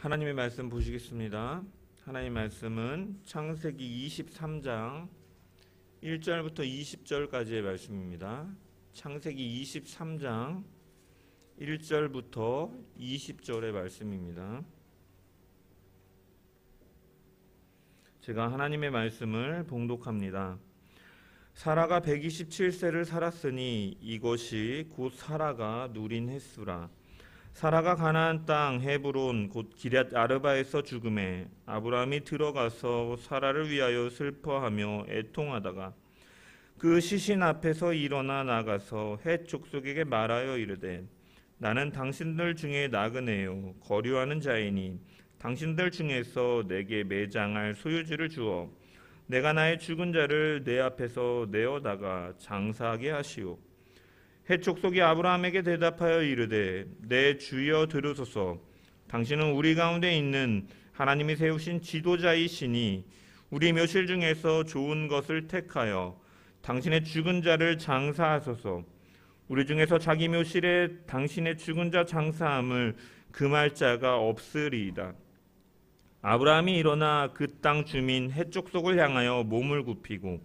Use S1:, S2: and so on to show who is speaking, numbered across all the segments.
S1: 하나님의 말씀 보시겠습니다. 하나님의 말씀은 창세기 23장 1절부터 20절까지의 말씀입니다. 창세기 23장 1절부터 20절의 말씀입니다. 제가 하나님의 말씀을 봉독합니다. 사라가 127세를 살았으니 이것이 곧 사라가 누린 횟수라. 사라가 가나안 땅 헤브론 곧 기럇 아르바에서 죽음에 아브라함이 들어가서 사라를 위하여 슬퍼하며 애통하다가 그 시신 앞에서 일어나 나가서 헷 족속에게 말하여 이르되 나는 당신들 중에 나그네요 거류하는 자이니 당신들 중에서 내게 매장할 소유지를 주어 내가 나의 죽은 자를 내 앞에서 내어다가 장사하게 하시오. 헷 족속이 아브라함에게 대답하여 이르되 내 주여 들으소서. 당신은 우리 가운데 있는 하나님이 세우신 지도자이시니 우리 묘실 중에서 좋은 것을 택하여 당신의 죽은 자를 장사하소서. 우리 중에서 자기 묘실에 당신의 죽은 자 장사함을 금할 자가 없으리이다. 아브라함이 일어나 그 땅 주민 헷 족속을 향하여 몸을 굽히고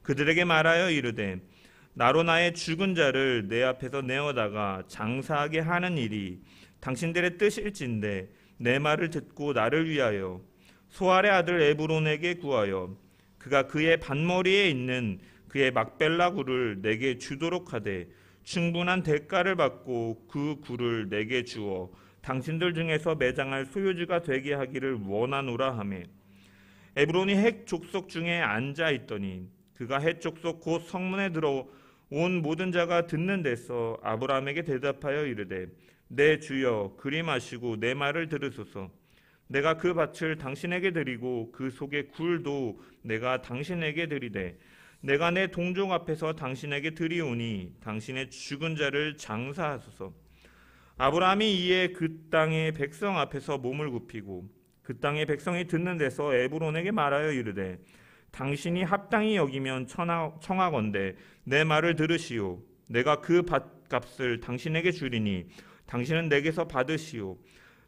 S1: 그들에게 말하여 이르되 나로 나의 죽은 자를 내 앞에서 내어다가 장사하게 하는 일이 당신들의 뜻일진데 내 말을 듣고 나를 위하여 소알의 아들 에브론에게 구하여 그가 그의 밭머리에 있는 그의 막벨라 굴을 내게 주도록 하되 충분한 대가를 받고 그 굴을 내게 주어 당신들 중에서 매장할 소유주가 되게 하기를 원하노라 하매 에브론이 헷 족속 중에 앉아 있더니 그가 헷 족속 곧 성문에 들어온 모든 자가 듣는 데서 아브라함에게 대답하여 이르되 내 주여 그리 마시고 내 말을 들으소서. 내가 그 밭을 당신에게 드리고 그 속의 굴도 내가 당신에게 드리되 내가 내 동족 앞에서 당신에게 드리오니 당신의 죽은 자를 장사하소서. 아브라함이 이에 그 땅의 백성 앞에서 몸을 굽히고 그 땅의 백성이 듣는 데서 에브론에게 말하여 이르되 당신이 합당히 여기면 청하건대 내 말을 들으시오. 내가 그 밭값을 당신에게 주리니 당신은 내게서 받으시오.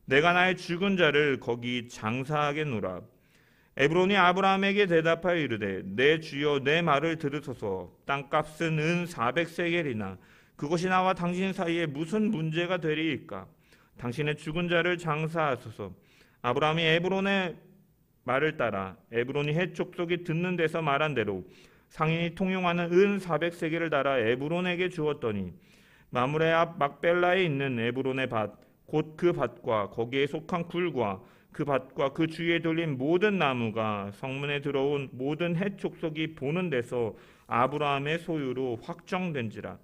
S1: 내가 나의 죽은 자를 거기 장사하겠노라. 에브론이 아브라함에게 대답하여 이르되 내 주여 내 말을 들으소서. 땅값은 은 400세겔이나 그것이 나와 당신 사이에 무슨 문제가 되리이까. 당신의 죽은 자를 장사하소서. 아브라함이 에브론의 말을 따라 에브론이 헷 족속이 듣는 데서 말한 대로 상인이 통용하는 은 400세겔을 달아 에브론에게 주었더니 마므레 앞 막벨라에 있는 에브론의 밭 곧 그 밭과 거기에 속한 굴과 그 밭과 그 주위에 돌린 모든 나무가 성문에 들어온 모든 헷 족속이 보는 데서 아브라함의 소유로 확정된지라.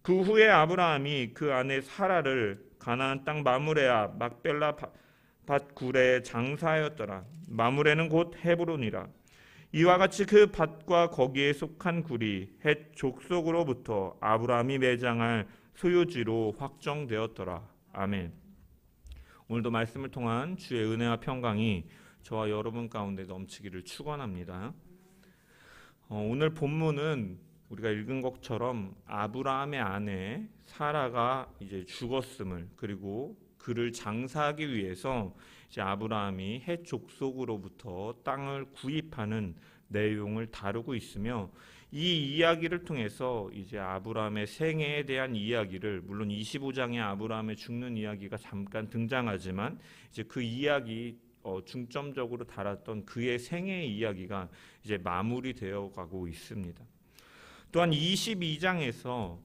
S1: 그 후에 아브라함이 그 아내 사라를 가나안 땅 마므레 앞 막벨라 밭 굴에 장사하였더라. 마므레는 곧 헤브론이라. 이와 같이 그 밭과 거기에 속한 굴이 헷 족속으로부터 아브라함이 매장할 소유지로 확정되었더라. 아멘. 오늘도 말씀을 통한 주의 은혜와 평강이 저와 여러분 가운데 넘치기를 축원합니다. 오늘 본문은 우리가 읽은 것처럼 아브라함의 아내 사라가 이제 죽었음을 그리고 그를 장사하기 위해서 이제 아브라함이 헷 족속으로부터 땅을 구입하는 내용을 다루고 있으며 이 이야기를 통해서 이제 아브라함의 생애에 대한 이야기를 물론 25장에 아브라함의 죽는 이야기가 잠깐 등장하지만 이제 그 이야기 중점적으로 다뤘던 그의 생애의 이야기가 이제 마무리되어 가고 있습니다. 또한 22장에서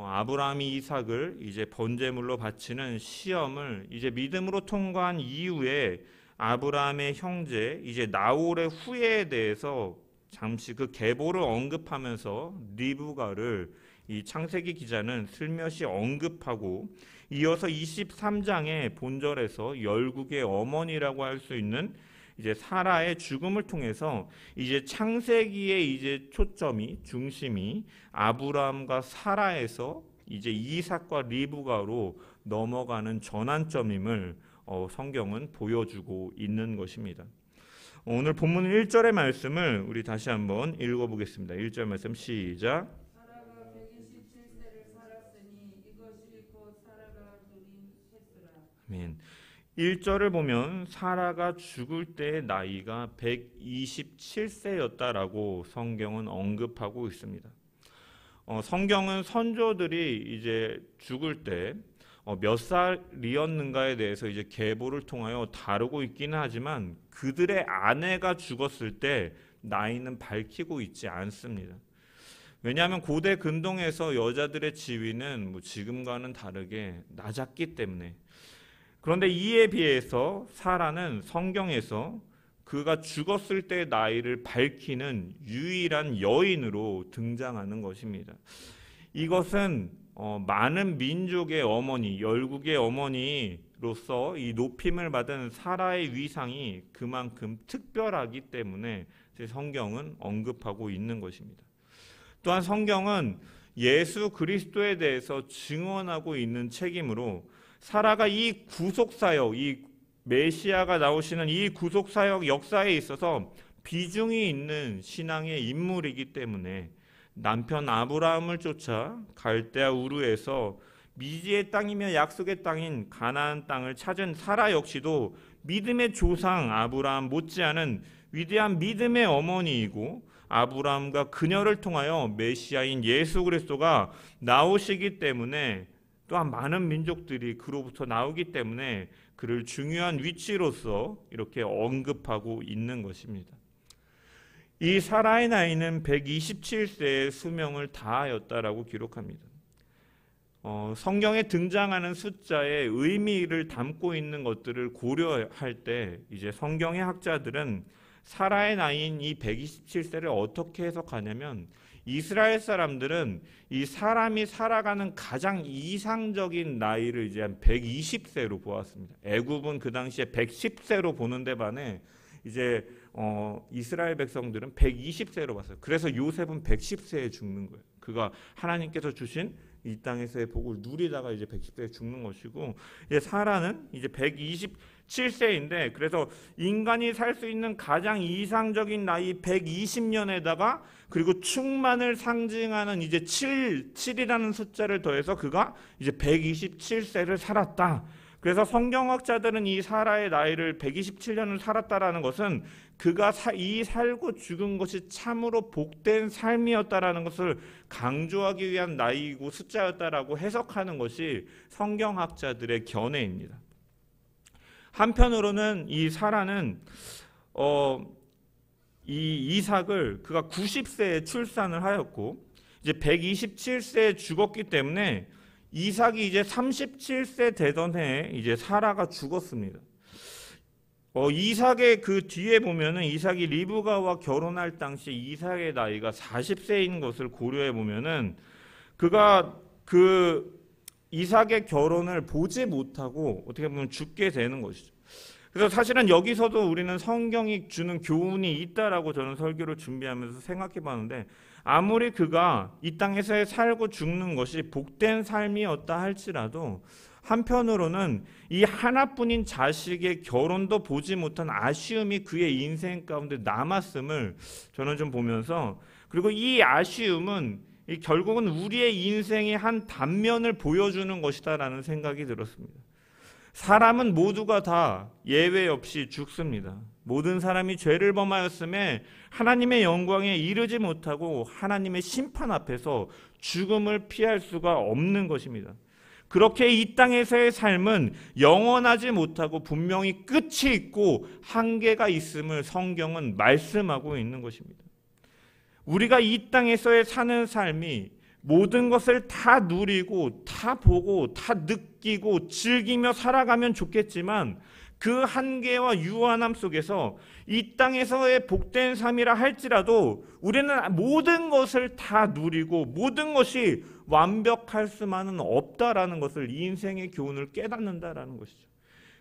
S1: 아브라함이 이삭을 이제 번제물로 바치는 시험을 이제 믿음으로 통과한 이후에 아브라함의 형제 이제 나홀의 후예에 대해서 잠시 그 계보를 언급하면서 리브가를 이 창세기 기자는 슬며시 언급하고 이어서 23장의 본절에서 열국의 어머니라고 할 수 있는 이제 사라의 죽음을 통해서 이제 창세기의 이제 초점이 중심이 아브라함과 사라에서 이제 이삭과 리브가로 넘어가는 전환점임을 성경은 보여주고 있는 것입니다. 오늘 본문 1절의 말씀을 우리 다시 한번 읽어보겠습니다. 1절 말씀 시작.
S2: 사라가 127세를 살았으니 이것이 곧 사라가 누린 횟수라.
S1: 아멘. 1절을 보면 사라가 죽을 때의 나이가 127세였다라고 성경은 언급하고 있습니다. 성경은 선조들이 이제 죽을 때 몇 살이었는가에 대해서 이제 계보를 통하여 다루고 있기는 하지만 그들의 아내가 죽었을 때 나이는 밝히고 있지 않습니다. 왜냐하면 고대 근동에서 여자들의 지위는 지금과는 다르게 낮았기 때문에. 그런데 이에 비해서 사라는 성경에서 그가 죽었을 때 나이를 밝히는 유일한 여인으로 등장하는 것입니다. 이것은 많은 민족의 어머니, 열국의 어머니로서 이 높임을 받은 사라의 위상이 그만큼 특별하기 때문에 성경은 언급하고 있는 것입니다. 또한 성경은 예수 그리스도에 대해서 증언하고 있는 책이므로 사라가 이 구속사역, 이 메시아가 나오시는 이 구속사역 역사에 있어서 비중이 있는 신앙의 인물이기 때문에 남편 아브라함을 쫓아 갈대아 우르에서 미지의 땅이며 약속의 땅인 가나안 땅을 찾은 사라 역시도 믿음의 조상 아브라함 못지않은 위대한 믿음의 어머니이고 아브라함과 그녀를 통하여 메시아인 예수 그리스도가 나오시기 때문에 또한 많은 민족들이 그로부터 나오기 때문에 그를 중요한 위치로서 이렇게 언급하고 있는 것입니다. 이 사라의 나이는 127세의 수명을 다하였다라고 기록합니다. 성경에 등장하는 숫자의 의미를 담고 있는 것들을 고려할 때 이제 성경의 학자들은 사라의 나이인 이 127세를 어떻게 해석하냐면 이스라엘 사람들은 이 사람이 살아가는 가장 이상적인 나이를 이제 한 120세로 보았습니다. 애굽은 그 당시에 110세로 보는데 반해 이제 이스라엘 백성들은 120세로 봤어요. 그래서 요셉은 110세에 죽는 거예요. 그가 하나님께서 주신 이 땅에서의 복을 누리다가 이제 110세에 죽는 것이고, 이제 사라는 이제 127세인데, 그래서 인간이 살 수 있는 가장 이상적인 나이 120년에다가 그리고 충만을 상징하는 이제 7이라는 숫자를 더해서 그가 이제 127세를 살았다. 그래서 성경학자들은 이 사라의 나이를 127년을 살았다라는 것은 그가 이 살고 죽은 것이 참으로 복된 삶이었다라는 것을 강조하기 위한 나이고 숫자였다라고 해석하는 것이 성경학자들의 견해입니다. 한편으로는 이 사라는 이 이삭을 그가 90세에 출산을 하였고 이제 127세에 죽었기 때문에 이삭이 이제 37세 되던 해에 이제 사라가 죽었습니다. 이삭의 그 뒤에 보면은 이삭이 리브가와 결혼할 당시 이삭의 나이가 40세인 것을 고려해 보면은 그가 그 이삭의 결혼을 보지 못하고 어떻게 보면 죽게 되는 것이죠. 그래서 사실은 여기서도 우리는 성경이 주는 교훈이 있다라고 저는 설교를 준비하면서 생각해 봤는데, 아무리 그가 이 땅에서 살고 죽는 것이 복된 삶이었다 할지라도 한편으로는 이 하나뿐인 자식의 결혼도 보지 못한 아쉬움이 그의 인생 가운데 남았음을 저는 좀 보면서, 그리고 이 아쉬움은 결국은 우리의 인생의 한 단면을 보여주는 것이다라는 생각이 들었습니다. 사람은 모두가 다 예외 없이 죽습니다. 모든 사람이 죄를 범하였음에 하나님의 영광에 이르지 못하고 하나님의 심판 앞에서 죽음을 피할 수가 없는 것입니다. 그렇게 이 땅에서의 삶은 영원하지 못하고 분명히 끝이 있고 한계가 있음을 성경은 말씀하고 있는 것입니다. 우리가 이 땅에서의 사는 삶이 모든 것을 다 누리고 다 보고 다 느끼고 즐기며 살아가면 좋겠지만 그 한계와 유한함 속에서 이 땅에서의 복된 삶이라 할지라도 우리는 모든 것을 다 누리고 모든 것이 완벽할 수만은 없다라는 것을 이 인생의 교훈을 깨닫는다라는 것이죠.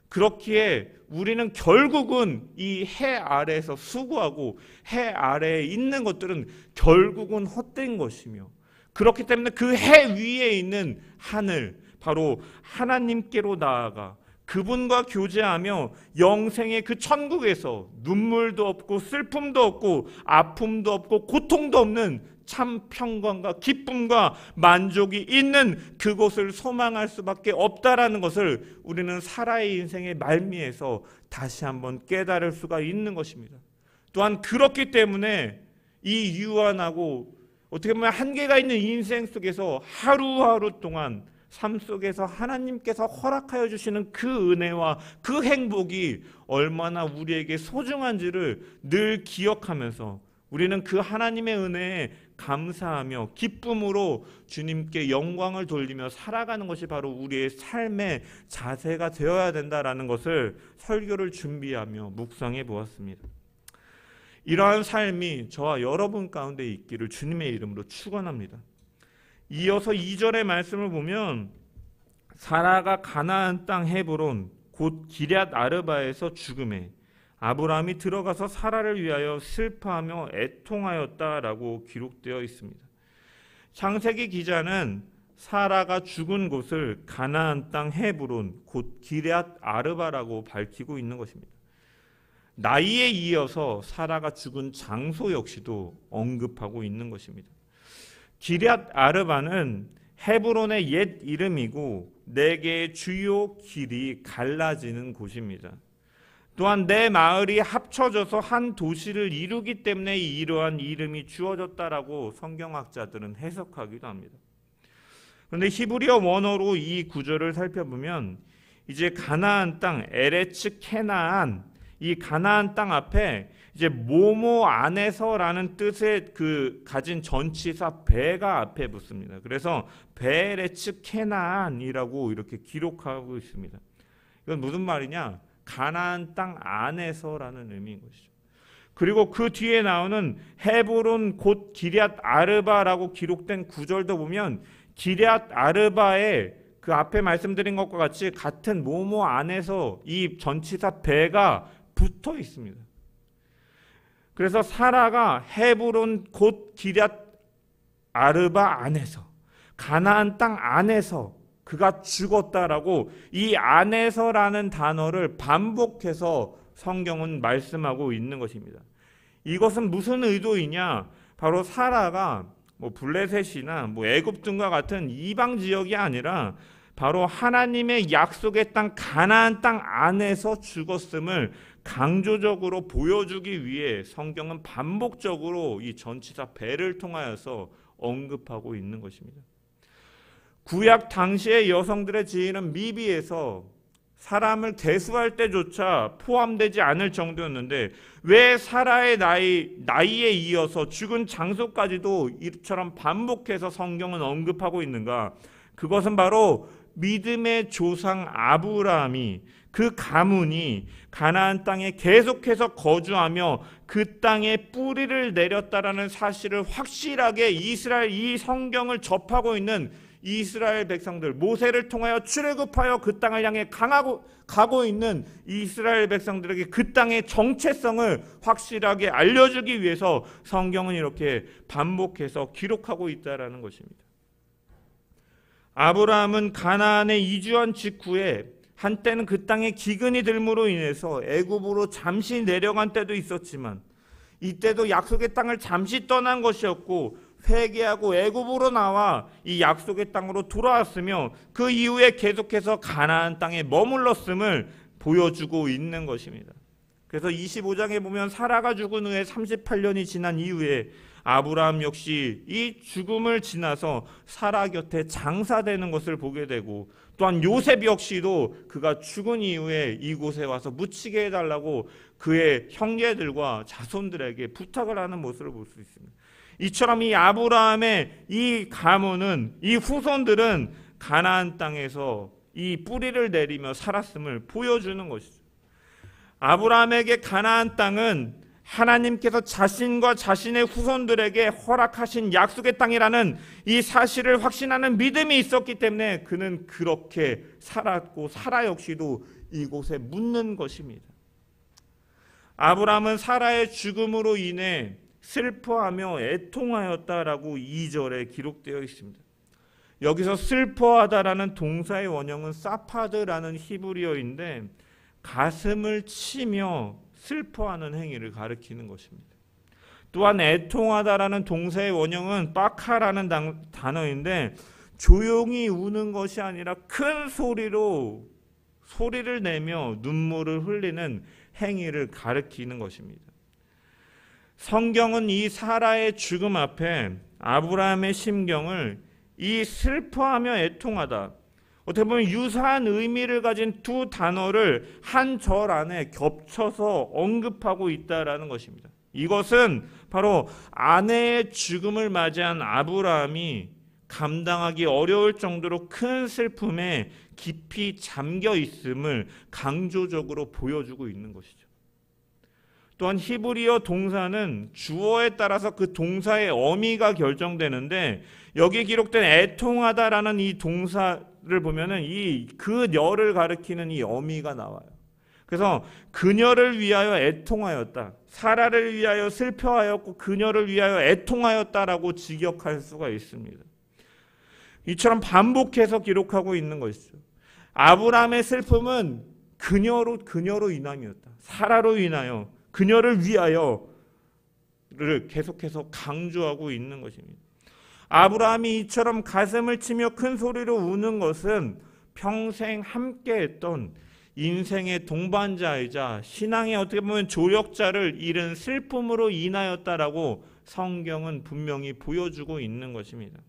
S1: 그렇기에 우리는 결국은 이 해 아래에서 수고하고 해 아래에 있는 것들은 결국은 헛된 것이며, 그렇기 때문에 그 해 위에 있는 하늘, 바로 하나님께로 나아가 그분과 교제하며 영생의 그 천국에서 눈물도 없고 슬픔도 없고 아픔도 없고 고통도 없는 참 평강과 기쁨과 만족이 있는 그곳을 소망할 수밖에 없다라는 것을 우리는 사라의 인생의 말미에서 다시 한번 깨달을 수가 있는 것입니다. 또한 그렇기 때문에 이 유한하고 어떻게 보면 한계가 있는 인생 속에서 하루하루 동안 삶 속에서 하나님께서 허락하여 주시는 그 은혜와 그 행복이 얼마나 우리에게 소중한지를 늘 기억하면서 우리는 그 하나님의 은혜에 감사하며 기쁨으로 주님께 영광을 돌리며 살아가는 것이 바로 우리의 삶의 자세가 되어야 된다라는 것을 설교를 준비하며 묵상해 보았습니다. 이러한 삶이 저와 여러분 가운데 있기를 주님의 이름으로 축원합니다. 이어서 2절의 말씀을 보면 사라가 가나안 땅 헤브론 곧 기럇 아르바에서 죽음에 아브라함이 들어가서 사라를 위하여 슬퍼하며 애통하였다라고 기록되어 있습니다. 창세기 기자는 사라가 죽은 곳을 가나안 땅 헤브론 곧 기럇 아르바라고 밝히고 있는 것입니다. 나이에 이어서 사라가 죽은 장소 역시도 언급하고 있는 것입니다. 기럇 아르바는 헤브론의 옛 이름이고 네 개의 주요 길이 갈라지는 곳입니다. 또한 네 마을이 합쳐져서 한 도시를 이루기 때문에 이러한 이름이 주어졌다라고 성경학자들은 해석하기도 합니다. 그런데 히브리어 원어로 이 구절을 살펴보면 이제 가나안 땅 에레츠 케나안, 이 가나안 땅 앞에 이제 모모 안에서라는 뜻의 그 가진 전치사 배가 앞에 붙습니다. 그래서 베레츠 케나안이라고 이렇게 기록하고 있습니다. 이건 무슨 말이냐? 가나안 땅 안에서라는 의미인 것이죠. 그리고 그 뒤에 나오는 헤브론 곧 기럇 아르바라고 기록된 구절도 보면 기럇 아르바에 그 앞에 말씀드린 것과 같이 같은 모모 안에서 이 전치사 배가 붙어 있습니다. 그래서 사라가 헤브론 곧 기럇 아르바 안에서 가나안 땅 안에서 그가 죽었다라고 이 안에서라는 단어를 반복해서 성경은 말씀하고 있는 것입니다. 이것은 무슨 의도이냐? 바로 사라가 블레셋이나 애굽 등과 같은 이방 지역이 아니라 바로 하나님의 약속의 땅 가나안 땅 안에서 죽었음을 강조적으로 보여주기 위해 성경은 반복적으로 이 전치사 배를 통하여서 언급하고 있는 것입니다. 구약 당시의 여성들의 지위는 미비해서 사람을 대수할 때조차 포함되지 않을 정도였는데 왜 사라의 나이에 이어서 죽은 장소까지도 이처럼 반복해서 성경은 언급하고 있는가? 그것은 바로 믿음의 조상 아브라함이 그 가문이 가나안 땅에 계속해서 거주하며 그 땅에 뿌리를 내렸다라는 사실을 확실하게 이스라엘 이 성경을 접하고 있는 이스라엘 백성들, 모세를 통하여 출애굽하여 그 땅을 향해 가고 있는 이스라엘 백성들에게 그 땅의 정체성을 확실하게 알려주기 위해서 성경은 이렇게 반복해서 기록하고 있다라는 것입니다. 아브라함은 가나안에 이주한 직후에 한때는 그 땅에 기근이 들므로 인해서 애굽으로 잠시 내려간 때도 있었지만 이때도 약속의 땅을 잠시 떠난 것이었고 회개하고 애굽으로 나와 이 약속의 땅으로 돌아왔으며 그 이후에 계속해서 가나안 땅에 머물렀음을 보여주고 있는 것입니다. 그래서 25장에 보면 사라가 죽은 후에 38년이 지난 이후에 아브라함 역시 이 죽음을 지나서 사라 곁에 장사되는 것을 보게 되고 또한 요셉 역시도 그가 죽은 이후에 이곳에 와서 묻히게 해달라고 그의 형제들과 자손들에게 부탁을 하는 모습을 볼 수 있습니다. 이처럼 이 아브라함의 이 가문은 이 후손들은 가나안 땅에서 이 뿌리를 내리며 살았음을 보여주는 것이죠. 아브라함에게 가나안 땅은 하나님께서 자신과 자신의 후손들에게 허락하신 약속의 땅이라는 이 사실을 확신하는 믿음이 있었기 때문에 그는 그렇게 살았고 사라 역시도 이곳에 묻는 것입니다. 아브라함은 사라의 죽음으로 인해 슬퍼하며 애통하였다라고 2절에 기록되어 있습니다. 여기서 슬퍼하다라는 동사의 원형은 사파드라는 히브리어인데 가슴을 치며 슬퍼하는 행위를 가리키는 것입니다. 또한 애통하다라는 동사의 원형은 빠카라는 단어인데 조용히 우는 것이 아니라 큰 소리로 소리를 내며 눈물을 흘리는 행위를 가리키는 것입니다. 성경은 이 사라의 죽음 앞에 아브라함의 심경을 이 슬퍼하며 애통하다, 어떻게 보면 유사한 의미를 가진 두 단어를 한 절 안에 겹쳐서 언급하고 있다라는 것입니다. 이것은 바로 아내의 죽음을 맞이한 아브라함이 감당하기 어려울 정도로 큰 슬픔에 깊이 잠겨 있음을 강조적으로 보여주고 있는 것이죠. 또한 히브리어 동사는 주어에 따라서 그 동사의 어미가 결정되는데, 여기 기록된 애통하다라는 이 동사를 보면은 이 그녀를 가리키는 이 어미가 나와요. 그래서 그녀를 위하여 애통하였다, 사라를 위하여 슬퍼하였고 그녀를 위하여 애통하였다라고 직역할 수가 있습니다. 이처럼 반복해서 기록하고 있는 것이죠. 아브라함의 슬픔은 그녀로 인함이었다, 사라로 인하여, 그녀를 위하여를 계속해서 강조하고 있는 것입니다. 아브라함이 이처럼 가슴을 치며 큰 소리로 우는 것은 평생 함께했던 인생의 동반자이자 신앙의 어떻게 보면 조력자를 잃은 슬픔으로 인하였다라고 성경은 분명히 보여주고 있는 것입니다.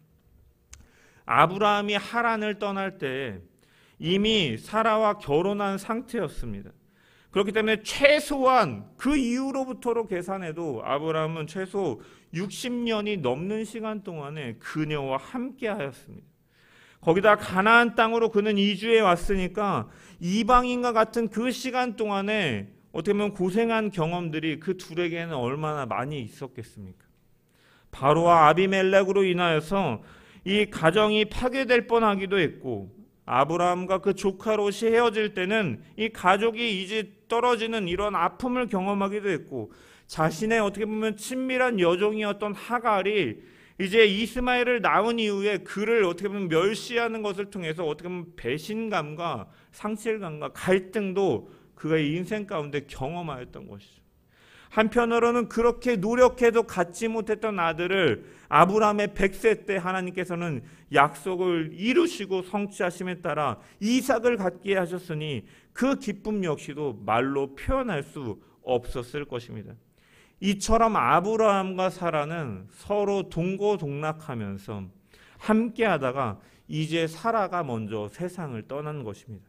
S1: 아브라함이 하란을 떠날 때 이미 사라와 결혼한 상태였습니다. 그렇기 때문에 최소한 그 이후로부터로 계산해도 아브라함은 최소 60년이 넘는 시간 동안에 그녀와 함께 하였습니다. 거기다 가나안 땅으로 그는 이주해 왔으니까 이방인과 같은 그 시간 동안에 어떻게 보면 고생한 경험들이 그 둘에게는 얼마나 많이 있었겠습니까? 바로와 아비멜렉으로 인하여서 이 가정이 파괴될 뻔하기도 했고, 아브라함과 그 조카 롯이 헤어질 때는 이 가족이 이제 떨어지는 이런 아픔을 경험하기도 했고, 자신의 어떻게 보면 친밀한 여종이었던 하갈이 이제 이스마엘을 낳은 이후에 그를 어떻게 보면 멸시하는 것을 통해서 어떻게 보면 배신감과 상실감과 갈등도 그의 인생 가운데 경험하였던 것이죠. 한편으로는 그렇게 노력해도 갖지 못했던 아들을 아브라함의 100세 때 하나님께서는 약속을 이루시고 성취하심에 따라 이삭을 갖게 하셨으니 그 기쁨 역시도 말로 표현할 수 없었을 것입니다. 이처럼 아브라함과 사라는 서로 동고동락하면서 함께하다가 이제 사라가 먼저 세상을 떠난 것입니다.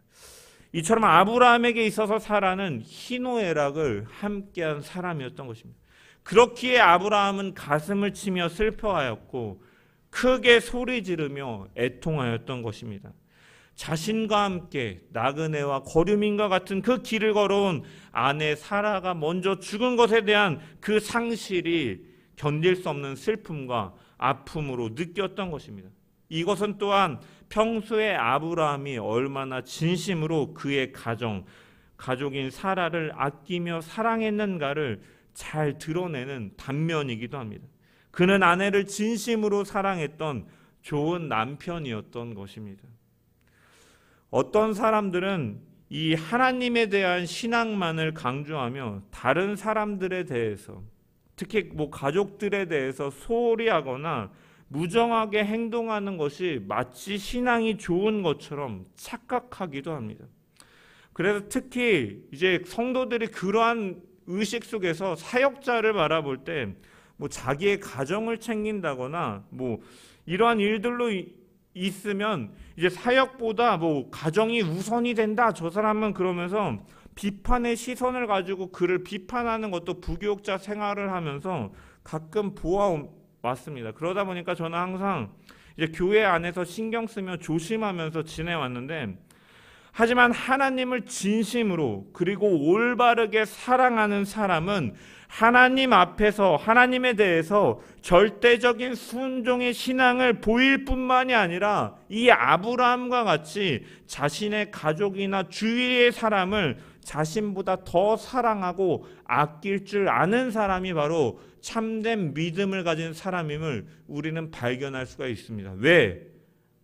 S1: 이처럼 아브라함에게 있어서 사라는 희노애락을 함께한 사람이었던 것입니다. 그렇기에 아브라함은 가슴을 치며 슬퍼하였고 크게 소리 지르며 애통하였던 것입니다. 자신과 함께 나그네와 거류민과 같은 그 길을 걸어온 아내 사라가 먼저 죽은 것에 대한 그 상실이 견딜 수 없는 슬픔과 아픔으로 느꼈던 것입니다. 이것은 또한 평소에 아브라함이 얼마나 진심으로 그의 가족인 사라를 아끼며 사랑했는가를 잘 드러내는 단면이기도 합니다. 그는 아내를 진심으로 사랑했던 좋은 남편이었던 것입니다. 어떤 사람들은 이 하나님에 대한 신앙만을 강조하며 다른 사람들에 대해서, 특히 가족들에 대해서 소홀히 하거나 무정하게 행동하는 것이 마치 신앙이 좋은 것처럼 착각하기도 합니다. 그래서 특히 이제 성도들이 그러한 의식 속에서 사역자를 바라볼 때 자기의 가정을 챙긴다거나 이러한 일들로 있으면 이제 사역보다 가정이 우선이 된다, 저 사람은, 그러면서 비판의 시선을 가지고 그를 비판하는 것도 부교육자 생활을 하면서 가끔 보아왔습니다. 그러다 보니까 저는 항상 이제 교회 안에서 신경 쓰며 조심하면서 지내왔는데, 하지만 하나님을 진심으로 그리고 올바르게 사랑하는 사람은 하나님 앞에서 하나님에 대해서 절대적인 순종의 신앙을 보일 뿐만이 아니라 이 아브라함과 같이 자신의 가족이나 주위의 사람을 자신보다 더 사랑하고 아낄 줄 아는 사람이 바로 참된 믿음을 가진 사람임을 우리는 발견할 수가 있습니다. 왜?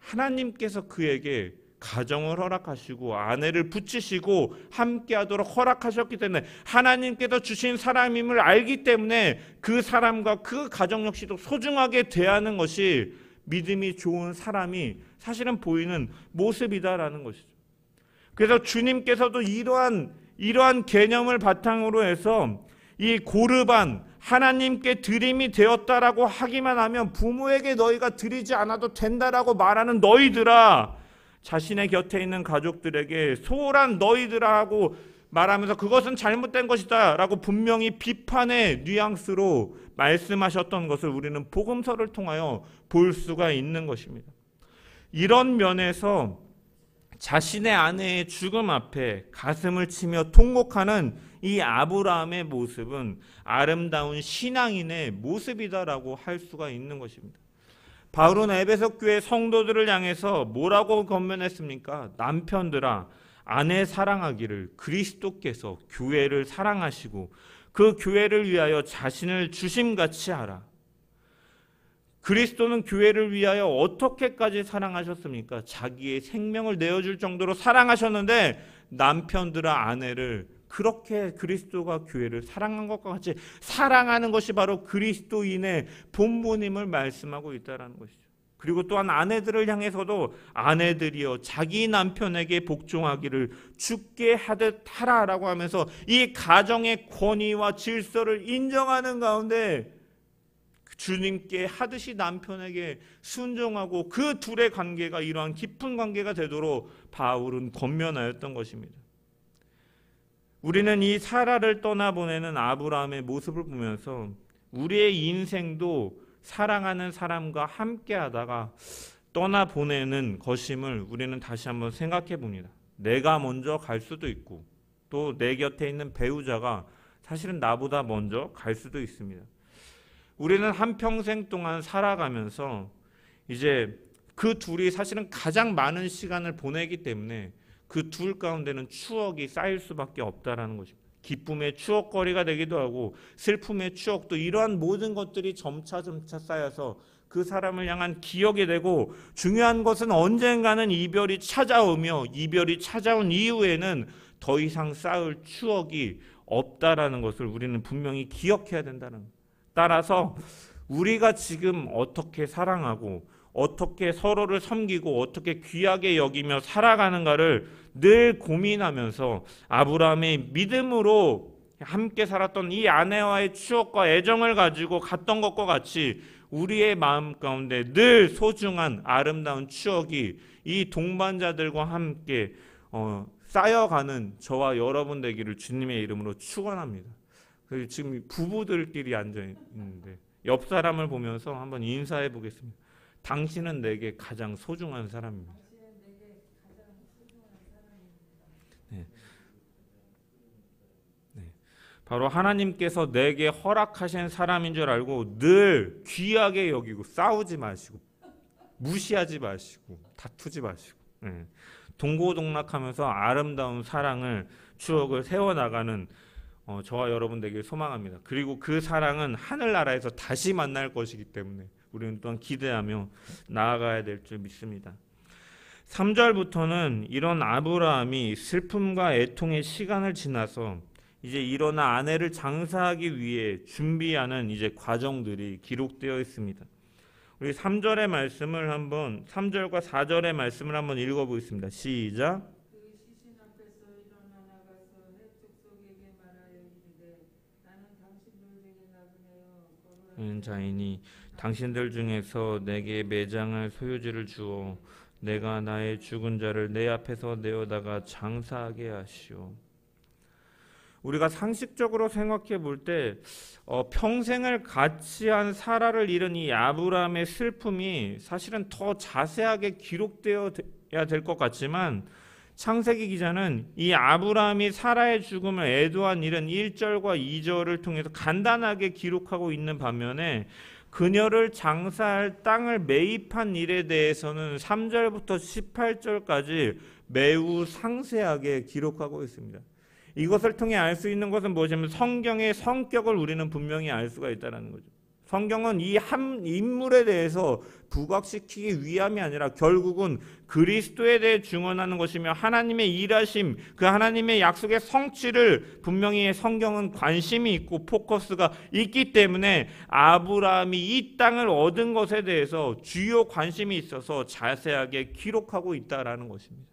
S1: 하나님께서 그에게 가정을 허락하시고 아내를 붙이시고 함께하도록 허락하셨기 때문에 하나님께서 주신 사람임을 알기 때문에 그 사람과 그 가정 역시도 소중하게 대하는 것이 믿음이 좋은 사람이 사실은 보이는 모습이다라는 것이죠. 그래서 주님께서도 이러한 개념을 바탕으로 해서 이 고르반, 하나님께 드림이 되었다라고 하기만 하면 부모에게 너희가 드리지 않아도 된다라고 말하는 너희들아, 자신의 곁에 있는 가족들에게 소홀한 너희들아 하고 말하면서 그것은 잘못된 것이다 라고 분명히 비판의 뉘앙스로 말씀하셨던 것을 우리는 복음서를 통하여 볼 수가 있는 것입니다. 이런 면에서 자신의 아내의 죽음 앞에 가슴을 치며 통곡하는 이 아브라함의 모습은 아름다운 신앙인의 모습이다라고 할 수가 있는 것입니다. 바울은 에베소 교회 성도들을 향해서 뭐라고 권면했습니까? 남편들아, 아내 사랑하기를 그리스도께서 교회를 사랑하시고 그 교회를 위하여 자신을 주심같이 하라. 그리스도는 교회를 위하여 어떻게까지 사랑하셨습니까? 자기의 생명을 내어줄 정도로 사랑하셨는데 남편들아, 아내를 그렇게 그리스도가 교회를 사랑한 것과 같이 사랑하는 것이 바로 그리스도인의 본분임을 말씀하고 있다는 것이죠. 그리고 또한 아내들을 향해서도 아내들이여 자기 남편에게 복종하기를 주께 하듯 하라라고 하면서 이 가정의 권위와 질서를 인정하는 가운데 주님께 하듯이 남편에게 순종하고 그 둘의 관계가 이러한 깊은 관계가 되도록 바울은 권면하였던 것입니다. 우리는 이 사라를 떠나보내는 아브라함의 모습을 보면서 우리의 인생도 사랑하는 사람과 함께하다가 떠나보내는 것임을 우리는 다시 한번 생각해 봅니다. 내가 먼저 갈 수도 있고 또 내 곁에 있는 배우자가 사실은 나보다 먼저 갈 수도 있습니다. 우리는 한평생 동안 살아가면서 이제 그 둘이 사실은 가장 많은 시간을 보내기 때문에 그 둘 가운데는 추억이 쌓일 수밖에 없다라는 것입니다. 기쁨의 추억거리가 되기도 하고 슬픔의 추억도 이러한 모든 것들이 점차 쌓여서 그 사람을 향한 기억이 되고 중요한 것은 언젠가는 이별이 찾아오며 이별이 찾아온 이후에는 더 이상 쌓을 추억이 없다라는 것을 우리는 분명히 기억해야 된다는 거예요. 따라서 우리가 지금 어떻게 사랑하고 어떻게 서로를 섬기고 어떻게 귀하게 여기며 살아가는가를 늘 고민하면서 아브라함의 믿음으로 함께 살았던 이 아내와의 추억과 애정을 가지고 갔던 것과 같이 우리의 마음 가운데 늘 소중한 아름다운 추억이 이 동반자들과 함께 쌓여가는 저와 여러분 되기를 주님의 이름으로 축원합니다. 지금 부부들끼리 앉아 있는데 옆 사람을 보면서 한번 인사해 보겠습니다. 당신은 내게 가장 소중한 사람입니다. 네. 네. 바로 하나님께서 내게 허락하신 사람인 줄 알고 늘 귀하게 여기고 싸우지 마시고 무시하지 마시고 다투지 마시고 동고동락하면서 아름다운 사랑을 추억을 세워나가는 저와 여러분 되길 소망합니다. 그리고 그 사랑은 하늘나라에서 다시 만날 것이기 때문에 우리는 또한 기대하며 나아가야 될 줄 믿습니다. 3절부터는 이런 아브라함이 슬픔과 애통의 시간을 지나서 이제 일어나 아내를 장사하기 위해 준비하는 이제 과정들이 기록되어 있습니다. 우리 3절의 말씀을 한번 3절과 4절의 말씀을 한번 읽어보겠습니다. 시작. 자이니 당신들 중에서 내게 매장할 소유지를 주어 내가 나의 죽은 자를 내 앞에서 내어다가 장사하게 하시오. 우리가 상식적으로 생각해 볼 때 평생을 같이 한 사라를 잃은 이 아브라함의 슬픔이 사실은 더 자세하게 기록되어야 될 것 같지만 창세기 기자는 이 아브라함이 사라의 죽음을 애도한 일은 1절과 2절을 통해서 간단하게 기록하고 있는 반면에 그녀를 장사할 땅을 매입한 일에 대해서는 3절부터 18절까지 매우 상세하게 기록하고 있습니다. 이것을 통해 알 수 있는 것은 무엇이냐면 성경의 성격을 우리는 분명히 알 수가 있다는 거죠. 성경은 이 한 인물에 대해서 부각시키기 위함이 아니라 결국은 그리스도에 대해 증언하는 것이며 하나님의 일하심, 그 하나님의 약속의 성취를 분명히 성경은 관심이 있고 포커스가 있기 때문에 아브라함이 이 땅을 얻은 것에 대해서 주요 관심이 있어서 자세하게 기록하고 있다라는 것입니다.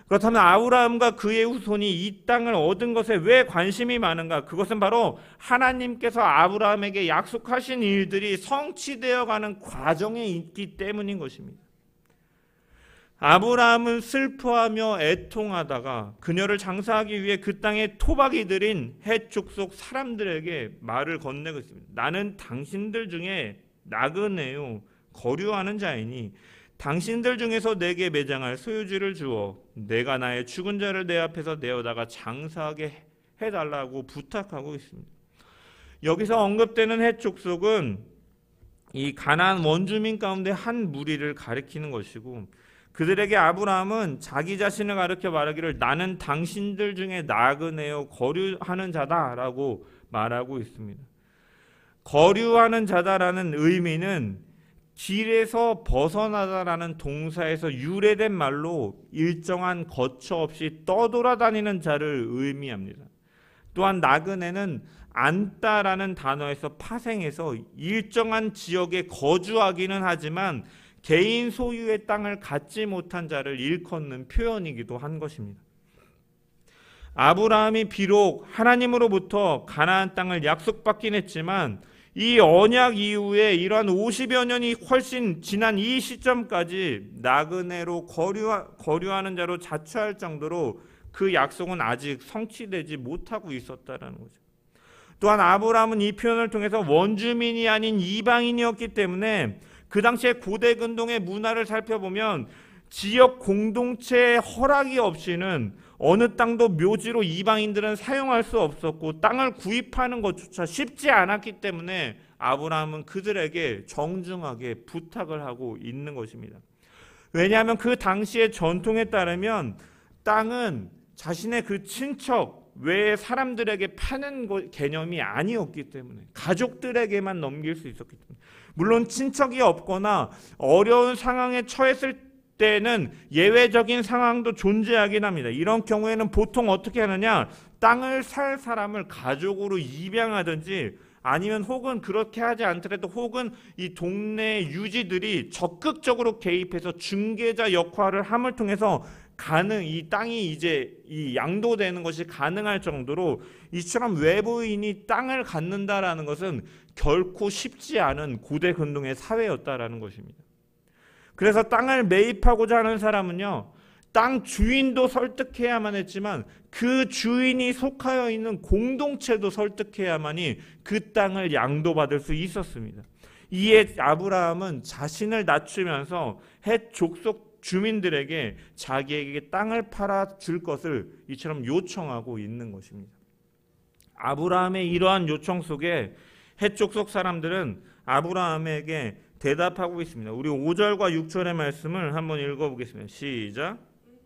S1: 그렇다면 아브라함과 그의 후손이 이 땅을 얻은 것에 왜 관심이 많은가? 그것은 바로 하나님께서 아브라함에게 약속하신 일들이 성취되어가는 과정에 있기 때문인 것입니다. 아브라함은 슬퍼하며 애통하다가 그녀를 장사하기 위해 그 땅에 토박이 들인 헷 족속 사람들에게 말을 건네고 있습니다. 나는 당신들 중에 나그네요 거류하는 자이니 당신들 중에서 내게 매장할 소유지를 주어 내가 나의 죽은 자를 내 앞에서 내어다가 장사하게 해달라고 부탁하고 있습니다. 여기서 언급되는 헷 족속은 이 가나안 원주민 가운데 한 무리를 가리키는 것이고, 그들에게 아브라함은 자기 자신을 가리켜 말하기를 나는 당신들 중에 나그네요 거류하는 자다라고 말하고 있습니다. 거류하는 자다라는 의미는 길에서 벗어나다라는 동사에서 유래된 말로 일정한 거처 없이 떠돌아다니는 자를 의미합니다. 또한 나그네는 앉다라는 단어에서 파생해서 일정한 지역에 거주하기는 하지만 개인 소유의 땅을 갖지 못한 자를 일컫는 표현이기도 한 것입니다. 아브라함이 비록 하나님으로부터 가나안 땅을 약속받긴 했지만 이 언약 이후에 이러한 50여 년이 훨씬 지난 이 시점까지 나그네로 거류하는 자로 자처할 정도로 그 약속은 아직 성취되지 못하고 있었다는 거죠. 또한 아브라함은 이 표현을 통해서 원주민이 아닌 이방인이었기 때문에 그 당시에 고대 근동의 문화를 살펴보면 지역 공동체의 허락이 없이는 어느 땅도 묘지로 이방인들은 사용할 수 없었고 땅을 구입하는 것조차 쉽지 않았기 때문에 아브라함은 그들에게 정중하게 부탁을 하고 있는 것입니다. 왜냐하면 그 당시의 전통에 따르면 땅은 자신의 그 친척 외의 사람들에게 파는 개념이 아니었기 때문에 가족들에게만 넘길 수 있었기 때문에, 물론 친척이 없거나 어려운 상황에 처했을 때는 예외적인 상황도 존재하긴 합니다. 이런 경우에는 보통 어떻게 하느냐, 땅을 살 사람을 가족으로 입양하든지 아니면 혹은 그렇게 하지 않더라도 혹은 이 동네 유지들이 적극적으로 개입해서 중개자 역할을 함을 통해서 이 땅이 이제 이 양도되는 것이 가능할 정도로 이처럼 외부인이 땅을 갖는다라는 것은 결코 쉽지 않은 고대 근동의 사회였다라는 것입니다. 그래서 땅을 매입하고자 하는 사람은요, 땅 주인도 설득해야만 했지만 그 주인이 속하여 있는 공동체도 설득해야만이 그 땅을 양도받을 수 있었습니다. 이에 아브라함은 자신을 낮추면서 헷 족속 주민들에게 자기에게 땅을 팔아 줄 것을 이처럼 요청하고 있는 것입니다. 아브라함의 이러한 요청 속에 헷 족속 사람들은 아브라함에게 대답하고 있습니다. 우리 5절과 6절의 말씀을 한번 읽어보겠습니다. 시작.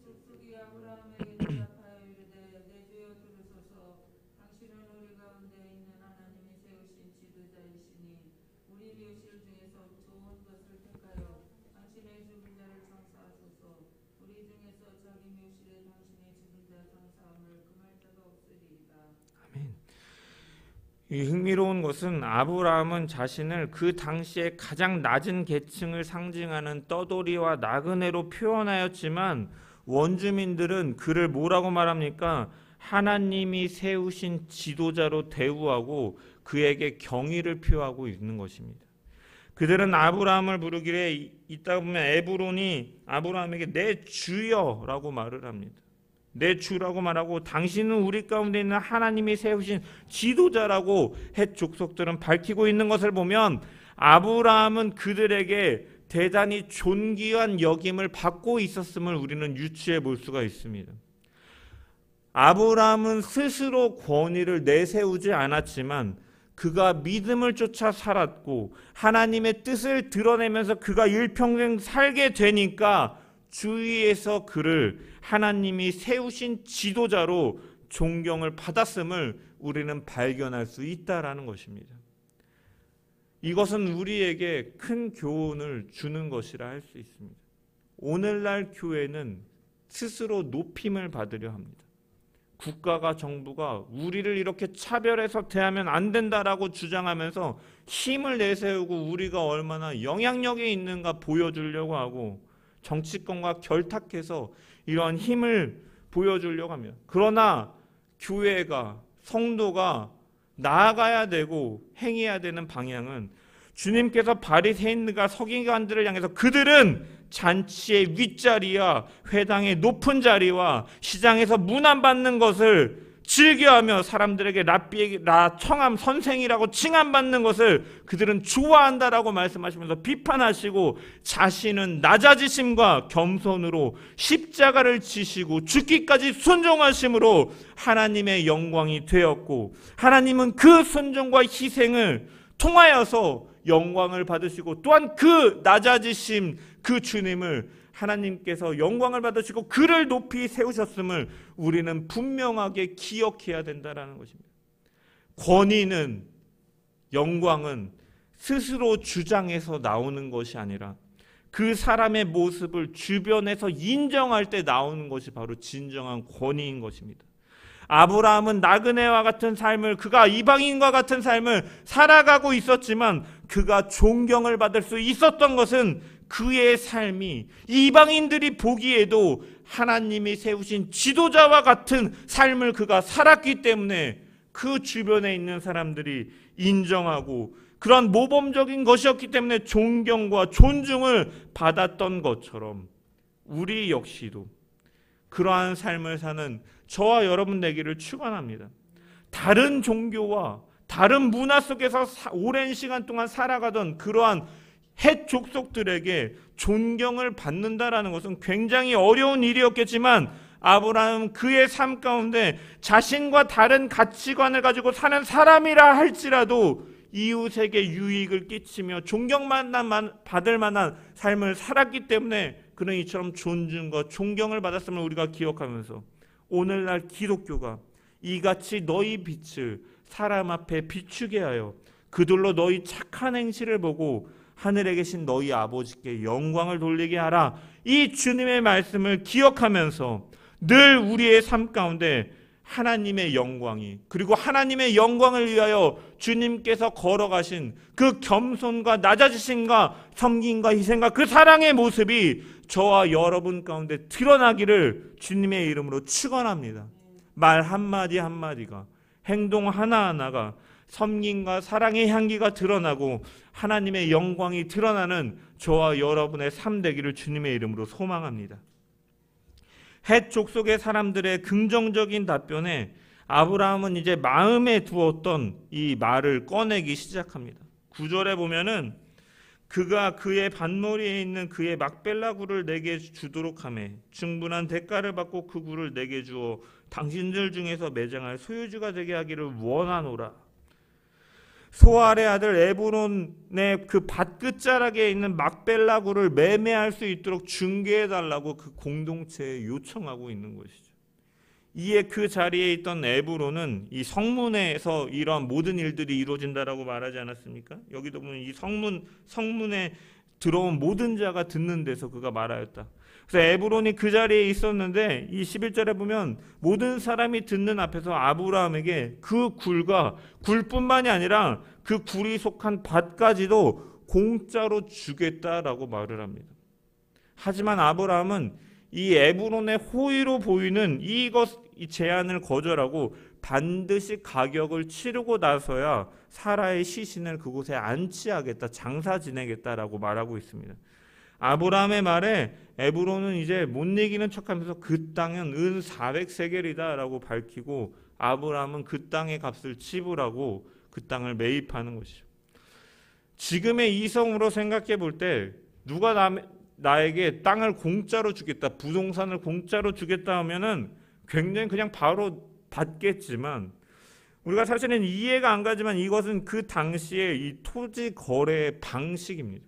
S2: 족속이 아브라함에게 대답하여 이르되 내 주여 들으소서. 당신은 우리 가운데 있는 하나님이 세우신 지도자이시니 우리 묘실 중에서 좋은 것을 택하여 당신의 죽은 자를 장사하소서. 우리 중에서 자기 묘실에 당신의 죽은 자 장사함을 금할 자가 없으리이다.
S1: 아멘. 이 흥미로운 것은 아브라함은 자신을 그 당시에 가장 낮은 계층을 상징하는 떠돌이와 나그네로 표현하였지만 원주민들은 그를 뭐라고 말합니까? 하나님이 세우신 지도자로 대우하고 그에게 경의를 표하고 있는 것입니다. 그들은 아브라함을 부르기에 있다 보면 에브론이 아브라함에게 내 주여라고 말을 합니다. 내 주라고 말하고 당신은 우리 가운데 있는 하나님이 세우신 지도자라고 헷 족속들은 밝히고 있는 것을 보면 아브라함은 그들에게 대단히 존귀한 역임을 받고 있었음을 우리는 유추해 볼 수가 있습니다. 아브라함은 스스로 권위를 내세우지 않았지만 그가 믿음을 쫓아 살았고 하나님의 뜻을 드러내면서 그가 일평생 살게 되니까 주위에서 그를 하나님이 세우신 지도자로 존경을 받았음을 우리는 발견할 수 있다라는 것입니다. 이것은 우리에게 큰 교훈을 주는 것이라 할 수 있습니다. 오늘날 교회는 스스로 높임을 받으려 합니다. 국가가 정부가 우리를 이렇게 차별해서 대하면 안 된다라고 주장하면서 힘을 내세우고 우리가 얼마나 영향력이 있는가 보여주려고 하고 정치권과 결탁해서 이러한 힘을 보여주려고 합니다. 그러나 교회가 성도가 나아가야 되고 행해야 되는 방향은 주님께서 바리새인과 서기관들을 향해서 그들은 잔치의 윗자리와 회당의 높은 자리와 시장에서 문안받는 것을 즐겨하며 사람들에게 청함 선생이라고 칭함받는 것을 그들은 좋아한다라고 말씀하시면서 비판하시고 자신은 낮아지심과 겸손으로 십자가를 지시고 죽기까지 순종하심으로 하나님의 영광이 되었고 하나님은 그 순종과 희생을 통하여서 영광을 받으시고 또한 그 낮아지심 그 주님을 하나님께서 영광을 받으시고 그를 높이 세우셨음을 우리는 분명하게 기억해야 된다는 것입니다. 권위는 영광은 스스로 주장해서 나오는 것이 아니라 그 사람의 모습을 주변에서 인정할 때 나오는 것이 바로 진정한 권위인 것입니다. 아브라함은 나그네와 같은 삶을 그가 이방인과 같은 삶을 살아가고 있었지만 그가 존경을 받을 수 있었던 것은 그의 삶이 이방인들이 보기에도 하나님이 세우신 지도자와 같은 삶을 그가 살았기 때문에 그 주변에 있는 사람들이 인정하고 그런 모범적인 것이었기 때문에 존경과 존중을 받았던 것처럼 우리 역시도 그러한 삶을 사는 저와 여러분 되기를 축원합니다. 다른 종교와 다른 문화 속에서 오랜 시간 동안 살아가던 그러한 헷 족속들에게 존경을 받는다라는 것은 굉장히 어려운 일이었겠지만 아브라함은 그의 삶 가운데 자신과 다른 가치관을 가지고 사는 사람이라 할지라도 이웃에게 유익을 끼치며 존경받을 만한 삶을 살았기 때문에 그는 이처럼 존중과 존경을 받았음을 우리가 기억하면서 오늘날 기독교가 이같이 너희 빛을 사람 앞에 비추게 하여 그들로 너희 착한 행실을 보고 하늘에 계신 너희 아버지께 영광을 돌리게 하라. 이 주님의 말씀을 기억하면서 늘 우리의 삶 가운데 하나님의 영광이 그리고 하나님의 영광을 위하여 주님께서 걸어가신 그 겸손과 낮아지심과 섬김과 희생과 그 사랑의 모습이 저와 여러분 가운데 드러나기를 주님의 이름으로 축원합니다. 말 한마디 한마디가 행동 하나하나가 섬김과 사랑의 향기가 드러나고 하나님의 영광이 드러나는 저와 여러분의 삶 되기를 주님의 이름으로 소망합니다. 헷 족속의 사람들의 긍정적인 답변에 아브라함은 이제 마음에 두었던 이 말을 꺼내기 시작합니다. 9절에 보면은 그가 그의 밭머리에 있는 그의 막벨라 굴을 내게 주도록 하매 충분한 대가를 받고 그 굴을 내게 주어 당신들 중에서 매장할 소유주가 되게 하기를 원하노라. 소알의 아들 에브론의 그 밭 끝자락에 있는 막벨라 굴을 매매할 수 있도록 중개해달라고 그 공동체에 요청하고 있는 것이죠. 이에 그 자리에 있던 에브론은 이 성문에서 이러한 모든 일들이 이루어진다라고 말하지 않았습니까? 여기도 보면 이 성문에 들어온 모든 자가 듣는 데서 그가 말하였다. 그래서 에브론이 그 자리에 있었는데 이 11절에 보면 모든 사람이 듣는 앞에서 아브라함에게 그 굴과 굴뿐만이 아니라 그 굴이 속한 밭까지도 공짜로 주겠다라고 말을 합니다. 하지만 아브라함은 이 에브론의 호의로 보이는 이 제안을 거절하고 반드시 가격을 치르고 나서야 사라의 시신을 그곳에 안치하겠다, 장사 지내겠다라고 말하고 있습니다. 아브라함의 말에 에브론은 이제 못 이기는 척하면서 그 땅은 은 400세겔이다라고 밝히고 아브라함은 그 땅의 값을 지불하고 그 땅을 매입하는 것이죠. 지금의 이성으로 생각해 볼 때 누가 나에게 땅을 공짜로 주겠다, 부동산을 공짜로 주겠다 하면은 굉장히 그냥 바로 받겠지만 우리가 사실은 이해가 안 가지만 이것은 그 당시의 이 토지 거래의 방식입니다.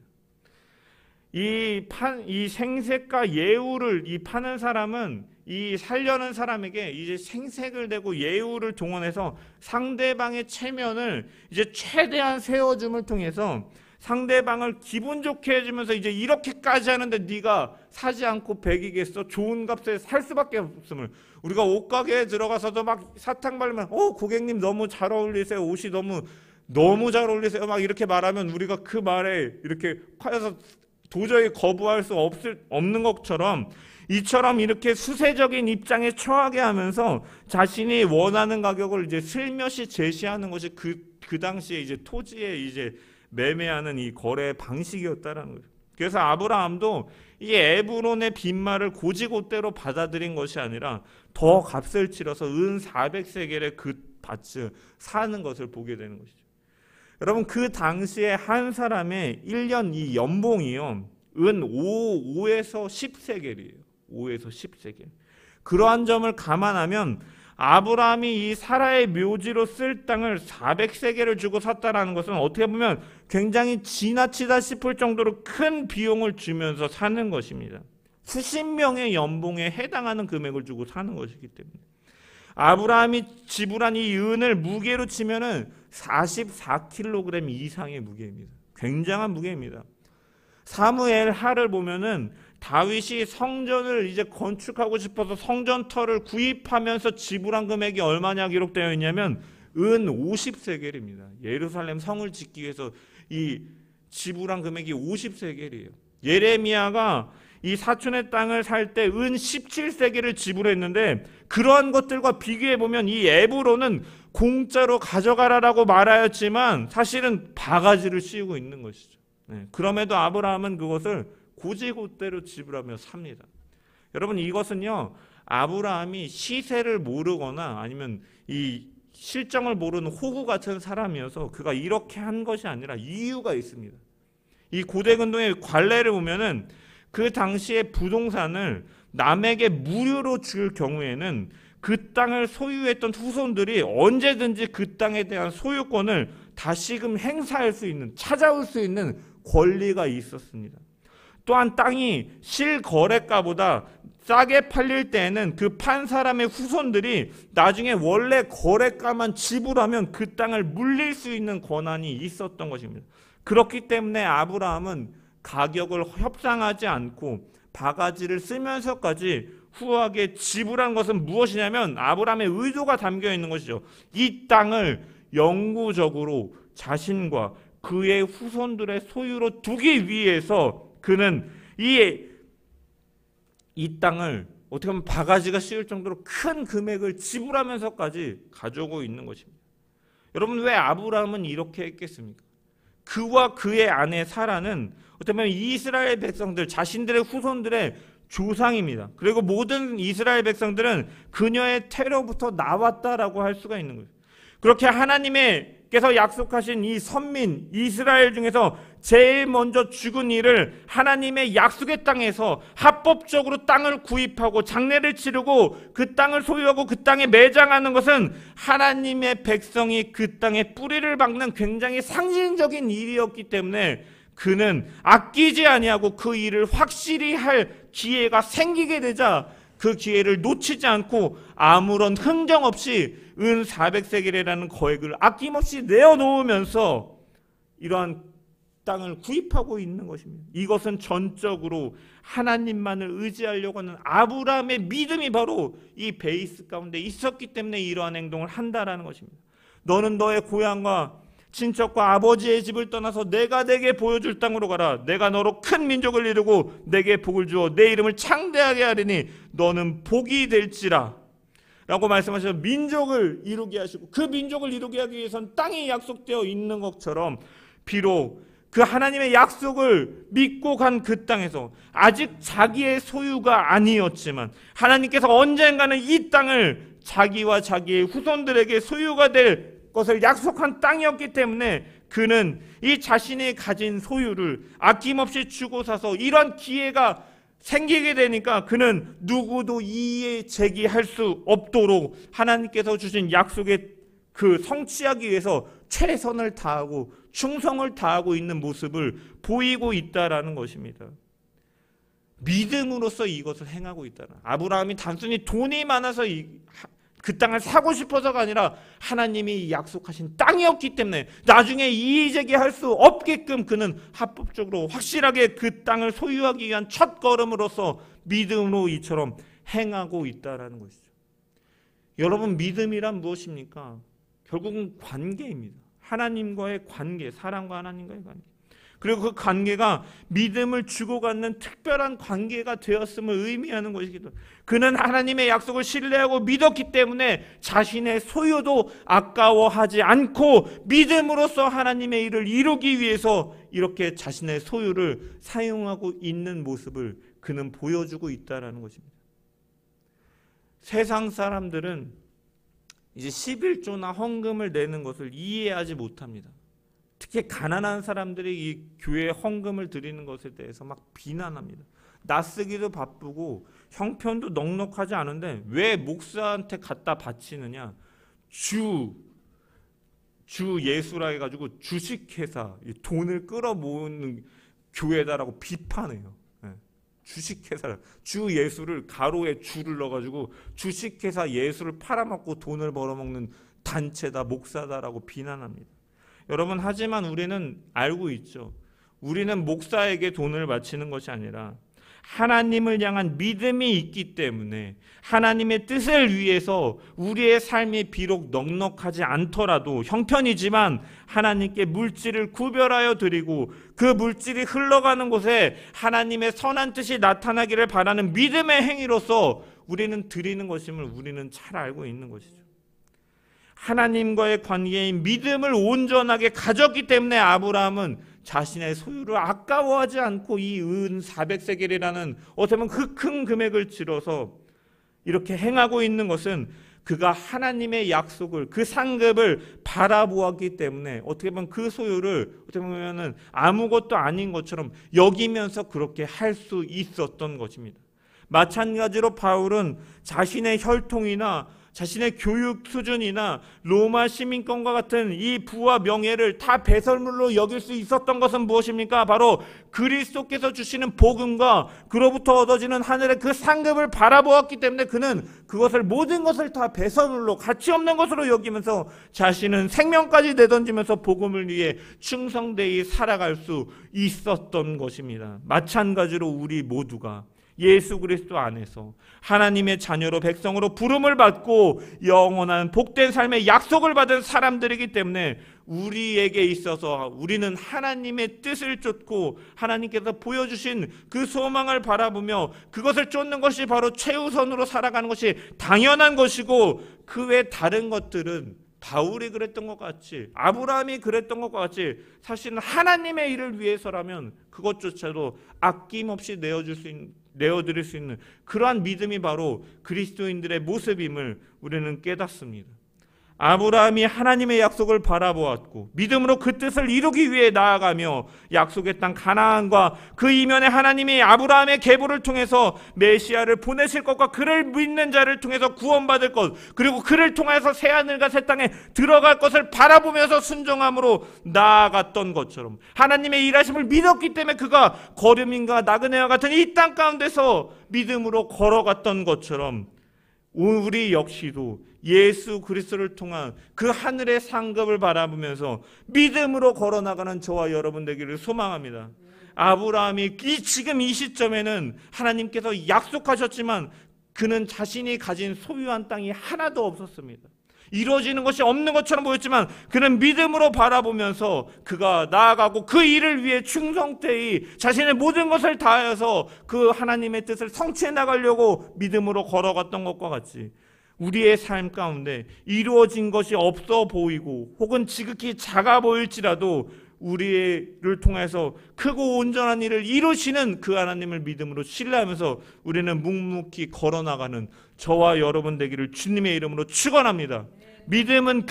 S1: 이 생색과 예우를 이 파는 사람은 이 살려는 사람에게 이제 생색을 내고 예우를 동원해서 상대방의 체면을 이제 최대한 세워줌을 통해서 상대방을 기분 좋게 해주면서 이제 이렇게까지 하는데 네가 사지 않고 배기겠어? 좋은 값에 살 수밖에 없음을. 우리가 옷가게에 들어가서도 막 사탕 바르면 고객님 너무 잘 어울리세요. 옷이 너무 잘 어울리세요. 막 이렇게 말하면 우리가 그 말에 이렇게 화해서 도저히 거부할 수 없는 것처럼 이처럼 이렇게 수세적인 입장에 처하게 하면서 자신이 원하는 가격을 이제 슬며시 제시하는 것이 그 당시에 이제 토지에 이제 매매하는 이 거래 방식이었다라는 거죠. 그래서 아브라함도 이 에브론의 빈말을 고지고대로 받아들인 것이 아니라 더 값을 치러서 은 400세겔의 그 밭을 사는 것을 보게 되는 것이죠. 여러분 그 당시에 한 사람의 1년 이 연봉이요. 은 5에서 10세겔이에요. 5에서 10세겔. 그러한 점을 감안하면 아브라함이 이 사라의 묘지로 쓸 땅을 400세겔을 주고 샀다라는 것은 어떻게 보면 굉장히 지나치다 싶을 정도로 큰 비용을 주면서 사는 것입니다. 수십 명의 연봉에 해당하는 금액을 주고 사는 것이기 때문에 아브라함이 지불한 이 은을 무게로 치면은 44kg 이상의 무게입니다. 굉장한 무게입니다. 사무엘 하를 보면은 다윗이 성전을 이제 건축하고 싶어서 성전터를 구입하면서 지불한 금액이 얼마냐 기록되어 있냐면 은 50세겔입니다. 예루살렘 성을 짓기 위해서 이 지불한 금액이 50세겔이에요. 예레미야가 이 사촌의 땅을 살 때 은 17세겔을 지불했는데 그러한 것들과 비교해 보면 이 에브론은 공짜로 가져가라라고 말하였지만 사실은 바가지를 씌우고 있는 것이죠. 그럼에도 아브라함은 그것을 고지고대로 지불하며 삽니다. 여러분 이것은요 아브라함이 시세를 모르거나 아니면 이 실정을 모르는 호구 같은 사람이어서 그가 이렇게 한 것이 아니라 이유가 있습니다. 이 고대 근동의 관례를 보면은 그 당시에 부동산을 남에게 무료로 줄 경우에는 그 땅을 소유했던 후손들이 언제든지 그 땅에 대한 소유권을 다시금 행사할 수 있는 찾아올 수 있는 권리가 있었습니다. 또한 땅이 실거래가보다 싸게 팔릴 때에는 그 판 사람의 후손들이 나중에 원래 거래가만 지불하면 그 땅을 물릴 수 있는 권한이 있었던 것입니다. 그렇기 때문에 아브라함은 가격을 협상하지 않고 바가지를 쓰면서까지 후하게 지불한 것은 무엇이냐면 아브라함의 의도가 담겨 있는 것이죠. 이 땅을 영구적으로 자신과 그의 후손들의 소유로 두기 위해서 그는 이 땅을 어떻게 보면 바가지가 씌울 정도로 큰 금액을 지불하면서까지 가져오고 있는 것입니다. 여러분 왜 아브라함은 이렇게 했겠습니까? 그와 그의 아내 사라는 어떻게 보면 이스라엘 백성들 자신들의 후손들의 조상입니다. 그리고 모든 이스라엘 백성들은 그녀의 태로부터 나왔다라고 할 수가 있는 거예요. 그렇게 하나님께서 약속하신 이 선민 이스라엘 중에서 제일 먼저 죽은 이를 하나님의 약속의 땅에서 합법적으로 땅을 구입하고 장례를 치르고 그 땅을 소유하고 그 땅에 매장하는 것은 하나님의 백성이 그 땅에 뿌리를 박는 굉장히 상징적인 일이었기 때문에 그는 아끼지 아니하고 그 일을 확실히 할 기회가 생기게 되자 그 기회를 놓치지 않고 아무런 흥정 없이 은 400세겔이라는 거액을 아낌없이 내어놓으면서 이러한 땅을 구입하고 있는 것입니다. 이것은 전적으로 하나님만을 의지하려고 하는 아브라함의 믿음이 바로 이 베이스 가운데 있었기 때문에 이러한 행동을 한다라는 것입니다. 너는 너의 고향과 친척과 아버지의 집을 떠나서 내가 내게 보여줄 땅으로 가라. 내가 너로 큰 민족을 이루고 내게 복을 주어 내 이름을 창대하게 하리니 너는 복이 될지라 라고 말씀하셔서 민족을 이루게 하시고 그 민족을 이루게 하기 위해서는 땅이 약속되어 있는 것처럼 비록 그 하나님의 약속을 믿고 간 그 땅에서 아직 자기의 소유가 아니었지만 하나님께서 언젠가는 이 땅을 자기와 자기의 후손들에게 소유가 될 것을 약속한 땅이었기 때문에 그는 이 자신이 가진 소유를 아낌없이 주고 사서 이런 기회가 생기게 되니까 그는 누구도 이의 제기할 수 없도록 하나님께서 주신 약속의 그 성취하기 위해서 최선을 다하고 충성을 다하고 있는 모습을 보이고 있다라는 것입니다. 믿음으로써 이것을 행하고 있다는. 아브라함이 단순히 돈이 많아서 그 땅을 사고 싶어서가 아니라 하나님이 약속하신 땅이었기 때문에 나중에 이의제기할 수 없게끔 그는 합법적으로 확실하게 그 땅을 소유하기 위한 첫 걸음으로서 믿음으로 이처럼 행하고 있다라는 것이죠. 여러분, 믿음이란 무엇입니까? 결국은 관계입니다. 하나님과의 관계, 사람과 하나님과의 관계. 그리고 그 관계가 믿음을 주고받는 특별한 관계가 되었음을 의미하는 것이기도 합니다. 그는 하나님의 약속을 신뢰하고 믿었기 때문에 자신의 소유도 아까워하지 않고 믿음으로써 하나님의 일을 이루기 위해서 이렇게 자신의 소유를 사용하고 있는 모습을 그는 보여주고 있다는 것입니다. 세상 사람들은 이제 11조나 헌금을 내는 것을 이해하지 못합니다. 특히 가난한 사람들이 이 교회에 헌금을 드리는 것에 대해서 막 비난합니다. 낯쓰기도 바쁘고 형편도 넉넉하지 않은데 왜 목사한테 갖다 바치느냐? 주 예수라 해가지고 주식회사, 돈을 끌어모으는 교회다라고 비판해요. 주식회사, 주 예수를 가로에 주를 넣어가지고 주식회사 예수를 팔아먹고 돈을 벌어먹는 단체다, 목사다라고 비난합니다. 여러분, 하지만 우리는 알고 있죠. 우리는 목사에게 돈을 바치는 것이 아니라 하나님을 향한 믿음이 있기 때문에 하나님의 뜻을 위해서 우리의 삶이 비록 넉넉하지 않더라도 형편이지만 하나님께 물질을 구별하여 드리고 그 물질이 흘러가는 곳에 하나님의 선한 뜻이 나타나기를 바라는 믿음의 행위로서 우리는 드리는 것임을 우리는 잘 알고 있는 것이죠. 하나님과의 관계인 믿음을 온전하게 가졌기 때문에 아브라함은 자신의 소유를 아까워하지 않고 이 은 400세겔이라는 어떻게 보면 그 큰 금액을 치러서 이렇게 행하고 있는 것은 그가 하나님의 약속을, 그 상급을 바라보았기 때문에 어떻게 보면 그 소유를 어떻게 보면은 아무것도 아닌 것처럼 여기면서 그렇게 할 수 있었던 것입니다. 마찬가지로 바울은 자신의 혈통이나 자신의 교육 수준이나 로마 시민권과 같은 이 부와 명예를 다 배설물로 여길 수 있었던 것은 무엇입니까? 바로 그리스도께서 주시는 복음과 그로부터 얻어지는 하늘의 그 상급을 바라보았기 때문에 그는 그것을, 모든 것을 다 배설물로, 가치 없는 것으로 여기면서 자신은 생명까지 내던지면서 복음을 위해 충성되이 살아갈 수 있었던 것입니다. 마찬가지로 우리 모두가 예수 그리스도 안에서 하나님의 자녀로, 백성으로 부름을 받고 영원한 복된 삶의 약속을 받은 사람들이기 때문에 우리에게 있어서 우리는 하나님의 뜻을 쫓고 하나님께서 보여주신 그 소망을 바라보며 그것을 쫓는 것이 바로 최우선으로 살아가는 것이 당연한 것이고, 그 외 다른 것들은 바울이 그랬던 것 같이, 아브라함이 그랬던 것과 같이 사실은 하나님의 일을 위해서라면 그것조차도 아낌없이 내어드릴 수 있는 그러한 믿음이 바로 그리스도인들의 모습임을 우리는 깨닫습니다. 아브라함이 하나님의 약속을 바라보았고 믿음으로 그 뜻을 이루기 위해 나아가며 약속의 땅 가나안과 그 이면에 하나님이 아브라함의 계보를 통해서 메시아를 보내실 것과 그를 믿는 자를 통해서 구원받을 것, 그리고 그를 통해서 새하늘과 새 땅에 들어갈 것을 바라보면서 순종함으로 나아갔던 것처럼, 하나님의 일하심을 믿었기 때문에 그가 거름인과 나그네와 같은 이 땅 가운데서 믿음으로 걸어갔던 것처럼 우리 역시도 예수 그리스도를 통한 그 하늘의 상급을 바라보면서 믿음으로 걸어나가는 저와 여러분 되기를 소망합니다. 아브라함이 지금 이 시점에는 하나님께서 약속하셨지만 그는 자신이 가진 소유한 땅이 하나도 없었습니다. 이루어지는 것이 없는 것처럼 보였지만 그는 믿음으로 바라보면서 그가 나아가고 그 일을 위해 충성되이 자신의 모든 것을 다하여서 그 하나님의 뜻을 성취해 나가려고 믿음으로 걸어갔던 것과 같이 우리의 삶 가운데 이루어진 것이 없어 보이고 혹은 지극히 작아 보일지라도 우리를 통해서 크고 온전한 일을 이루시는 그 하나님을 믿음으로 신뢰하면서 우리는 묵묵히 걸어나가는 저와 여러분 되기를 주님의 이름으로 축원합니다. 믿음은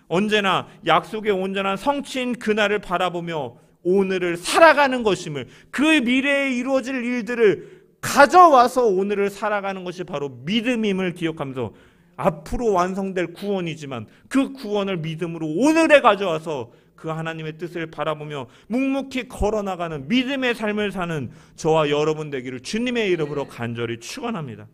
S1: 언제나 약속의 온전한 성취인 그날을 바라보며 오늘을 살아가는 것임을, 그 미래에 이루어질 일들을 가져와서 오늘을 살아가는 것이 바로 믿음임을 기억하면서 앞으로 완성될 구원이지만 그 구원을 믿음으로 오늘에 가져와서 그 하나님의 뜻을 바라보며 묵묵히 걸어나가는 믿음의 삶을 사는 저와 여러분 되기를 주님의 이름으로 간절히 축원합니다.